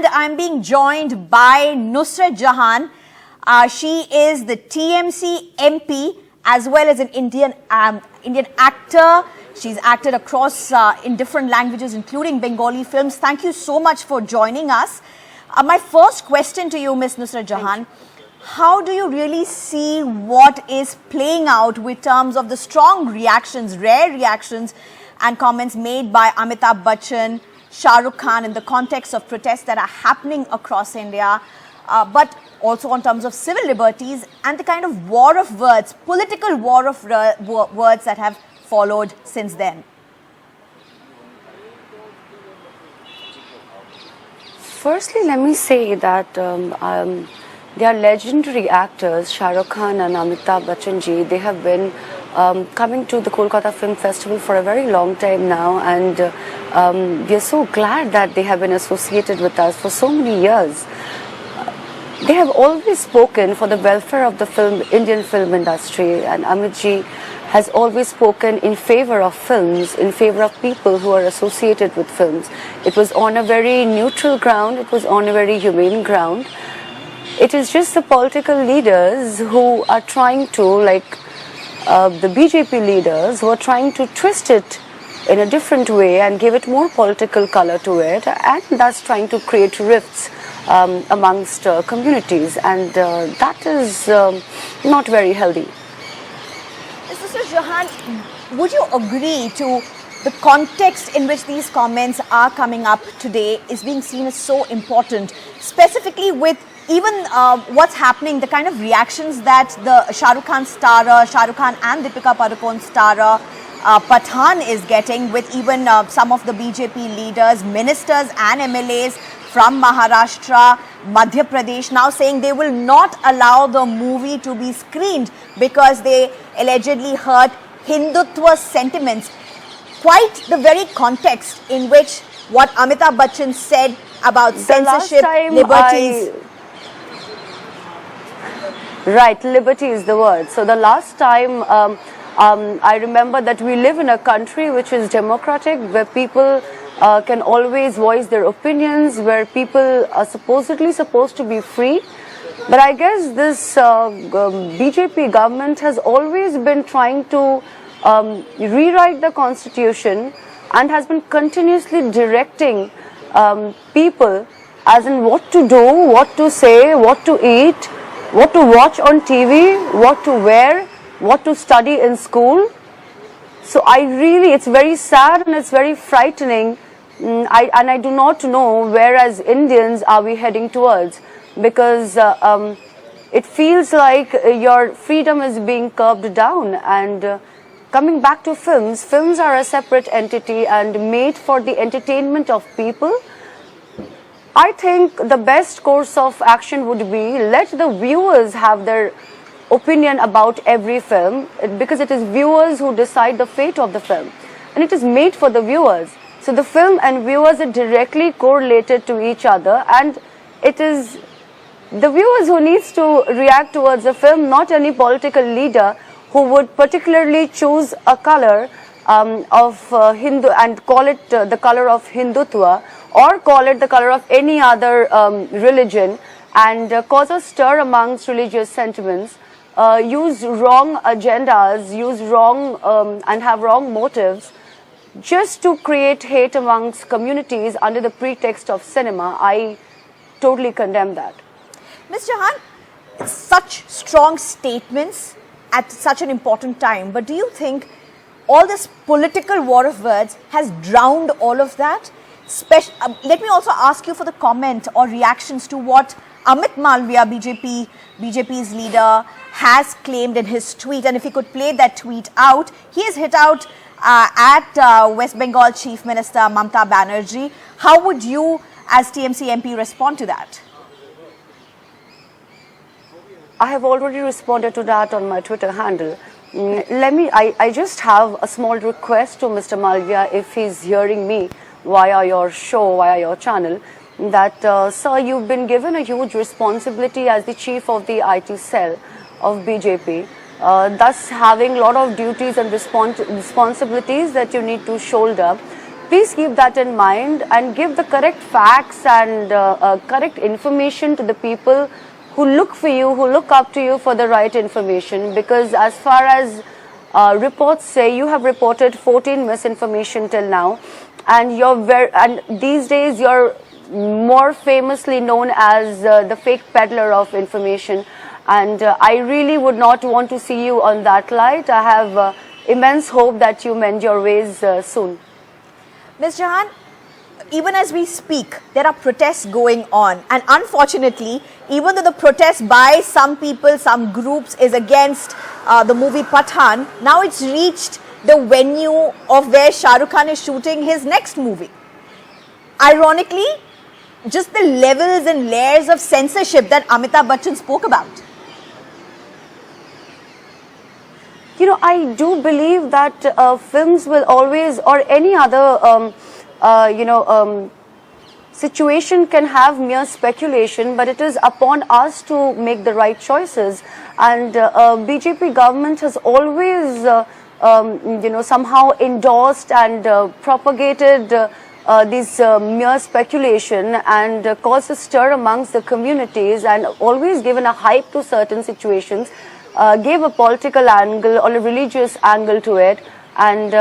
and I'm being joined by Nussrat Jahan. She is the TMC MP as well as an Indian actor. She's acted across in different languages, including Bengali films. Thank you so much for joining us. My first question to you, Ms. Nussrat Jahan, how do you really see what is playing out with terms of the strong reactions, rare reactions and comments made by Amitabh Bachchan, Shah Rukh Khan in the context of protests that are happening across India, but also in terms of civil liberties and the kind of war of words, political war of words that have followed since then? Firstly, let me say that they are legendary actors, Shah Rukh Khan and Amitabh Bachchan ji. They have been coming to the Kolkata Film Festival for a very long time now, and we are so glad that they have been associated with us for so many years. They have always spoken for the welfare of the Indian film industry, and Amit ji has always spoken in favor of films, in favor of people who are associated with films. It was on a very neutral ground, it was on a very humane ground. It is just the political leaders who are trying to, like the BJP leaders, who are trying to twist it in a different way and give it more political color to it, and thus trying to create rifts amongst communities, and that is not very healthy. Mr. Jahan, would you agree to the context in which these comments are coming up today is being seen as so important, specifically with even what's happening, the kind of reactions that the Shah Rukh Khan starrer, Shah Rukh Khan and Deepika Padukone starrer Pathan is getting, with even some of the BJP leaders, ministers and MLAs from Maharashtra, Madhya Pradesh now saying they will not allow the movie to be screened because they allegedly hurt Hindutva sentiments. Quite the very context in which what Amitabh Bachchan said about censorship, liberties. Right, liberty is the word. So the last time I remember that we live in a country which is democratic, where people can always voice their opinions, where people are supposedly supposed to be free. But I guess this BJP government has always been trying to rewrite the constitution and has been continuously directing people as in what to do, what to say, what to eat, what to watch on TV, what to wear, what to study in school. So it's very sad and it's very frightening. I do not know where as Indians are we heading towards, because it feels like your freedom is being curbed down. And coming back to films are a separate entity and made for the entertainment of people. I think the best course of action would be let the viewers have their opinion about every film, because it is viewers who decide the fate of the film, and it is made for the viewers. So the film and viewers are directly correlated to each other, and it is the viewers who needs to react towards the film, not any political leader who would particularly choose a color of Hindu and call it the color of Hindutva, or call it the color of any other religion, and cause a stir amongst religious sentiments, use wrong agendas, use wrong and have wrong motives just to create hate amongst communities under the pretext of cinema. I totally condemn that. Ms. Jahan, such strong statements at such an important time, but do you think all this political war of words has drowned all of that? Let me also ask you for the comment or reactions to what Amit Malviya, BJP's leader, has claimed in his tweet. And if he could play that tweet out, he has hit out at West Bengal Chief Minister Mamata Banerjee. How would you as TMC MP respond to that? I have already responded to that on my Twitter handle. I just have a small request to Mr. Malviya, if he's hearing me via your show, via your channel, that sir, you've been given a huge responsibility as the chief of the IT cell of BJP, thus having a lot of duties and responsibilities that you need to shoulder please keep that in mind and give the correct facts and correct information to the people who look for you, who look up to you for the right information. Because as far as reports say, you have reported 14 misinformation till now, and these days you're more famously known as the fake peddler of information. And I really would not want to see you on that light. I have immense hope that you mend your ways soon. Ms. Jahan, even as we speak, there are protests going on. And unfortunately, even though the protest by some people, some groups is against the movie Pathan, now it's reached the venue of where Shah Rukh Khan is shooting his next movie. Ironically, just the levels and layers of censorship that Amitabh Bachchan spoke about. You know, I do believe that films will always, or any other, situation can have mere speculation, but it is upon us to make the right choices. And BJP government has always, somehow endorsed and propagated this mere speculation and caused a stir amongst the communities, and always given a hype to certain situations. Gave a political angle or a religious angle to it, and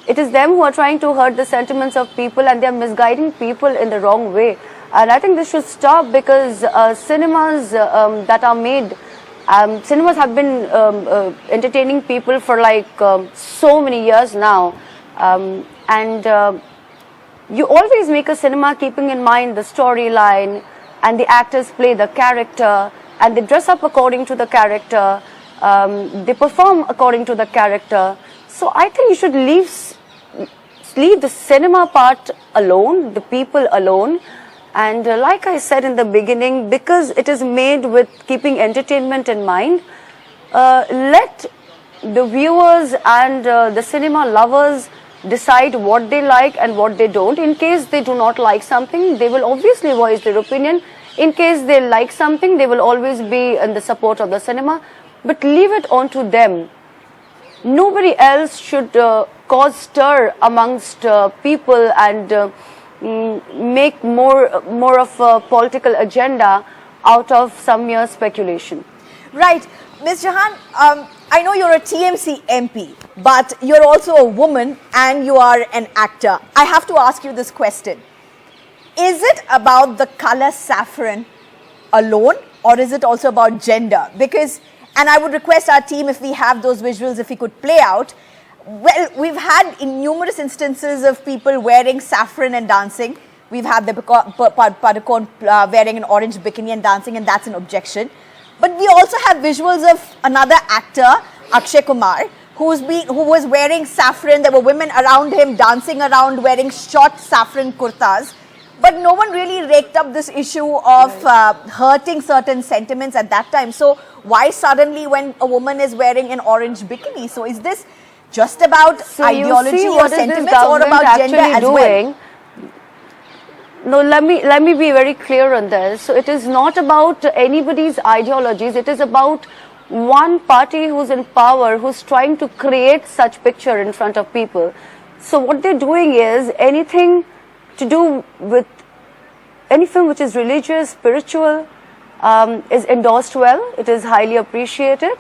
it is them who are trying to hurt the sentiments of people, and they are misguiding people in the wrong way. And I think this should stop, because cinemas that are made, cinemas have been entertaining people for like so many years now, and you always make a cinema keeping in mind the storyline, and the actors play the character, and they dress up according to the character, they perform according to the character. So I think you should leave the cinema part alone, the people alone. And like I said in the beginning, because it is made with keeping entertainment in mind, let the viewers and the cinema lovers decide what they like and what they don't. In case they do not like something, they will obviously voice their opinion. In case they like something, they will always be in the support of the cinema, but leave it on to them. Nobody else should cause stir amongst people and make more of a political agenda out of some mere speculation. Right. Ms. Jahan, I know you're a TMC MP, but you're also a woman and you are an actor. I have to ask you this question. Is it about the color saffron alone, or is it also about gender? Because, and I would request our team, if we have those visuals, if we could play out. Well, we've had in numerous instances of people wearing saffron and dancing. We've had the Padukone wearing an orange bikini and dancing, and that's an objection. But we also have visuals of another actor, Akshay Kumar, who was wearing saffron. There were women around him dancing around wearing short saffron kurtas. But no one really raked up this issue of hurting certain sentiments at that time. So why suddenly when a woman is wearing an orange bikini? So is this just about ideology or sentiments, or about gender as well? No, let me be very clear on this. So it is not about anybody's ideologies. It is about one party who's in power, who's trying to create such picture in front of people. So what they're doing is anything to do with any film which is religious, spiritual, is endorsed well. It is highly appreciated.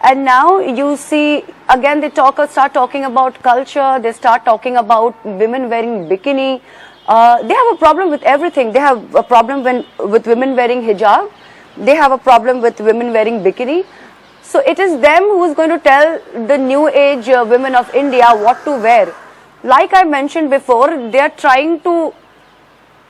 And now you see, again, they start talking about culture. They start talking about women wearing bikini. They have a problem with everything. They have a problem with women wearing hijab. They have a problem with women wearing bikini. So it is them who is going to tell the new age women of India what to wear. Like I mentioned before, they are trying to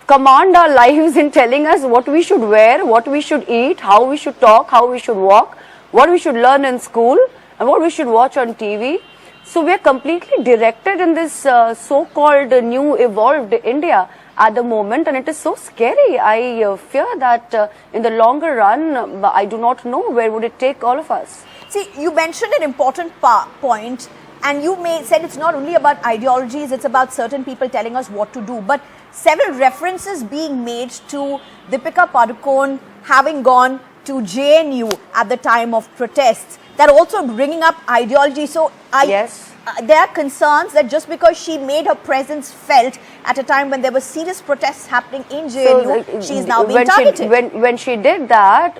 command our lives in telling us what we should wear, what we should eat, how we should talk, how we should walk, what we should learn in school, and what we should watch on TV. So we are completely directed in this so-called new evolved India at the moment, and it is so scary. I fear that in the longer run, I do not know where would it take all of us. See, you mentioned an important point. And you said it's not only about ideologies, it's about certain people telling us what to do. But several references being made to Deepika Padukone having gone to JNU at the time of protests, that also bringing up ideology. So, yes. there are concerns that just because she made her presence felt at a time when there were serious protests happening in JNU, she is now being targeted. When she did that,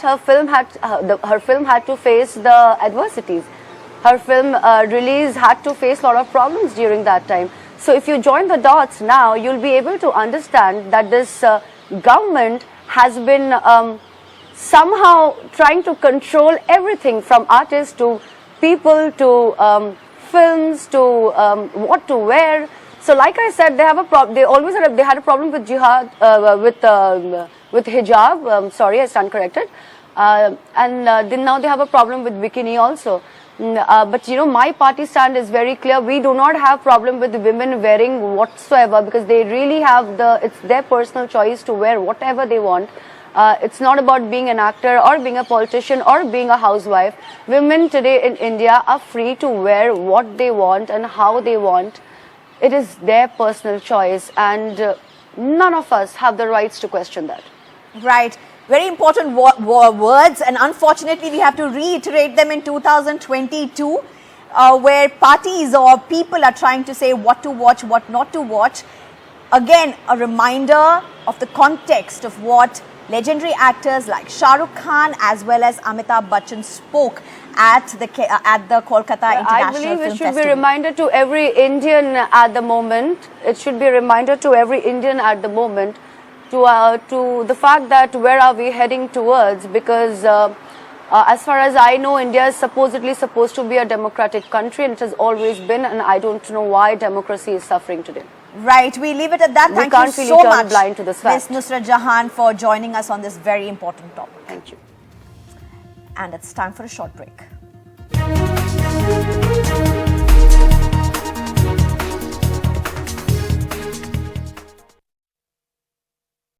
her film had to face the adversities. Her film release had to face a lot of problems during that time. So if you join the dots now, you'll be able to understand that this government has been somehow trying to control everything from artists to people to films to what to wear. So like I said, they have a problem. They had a problem with jihad, with hijab. Sorry, I stand corrected. And then now they have a problem with bikini also. But you know, my party stand is very clear. We do not have problem with women wearing whatsoever, because they really have it's their personal choice to wear whatever they want. It's not about being an actor or being a politician or being a housewife. Women today in India are free to wear what they want and how they want. It is their personal choice, and none of us have the rights to question that. Right. Very important words, and unfortunately we have to reiterate them in 2022, where parties or people are trying to say what to watch, what not to watch. Again, a reminder of the context of what legendary actors like Shah Rukh Khan as well as Amitabh Bachchan spoke at the Kolkata International Film Festival. I believe it should be a reminder to every Indian at the moment. It should be a reminder to every Indian at the moment to the fact that where are we heading towards, because as far as I know, India is supposedly supposed to be a democratic country, and it has always been, and I don't know why democracy is suffering today. Right, we leave it at that. Thank you so much, Ms. Nussrat Jahan, for joining us on this very important topic. Thank you. And it's time for a short break.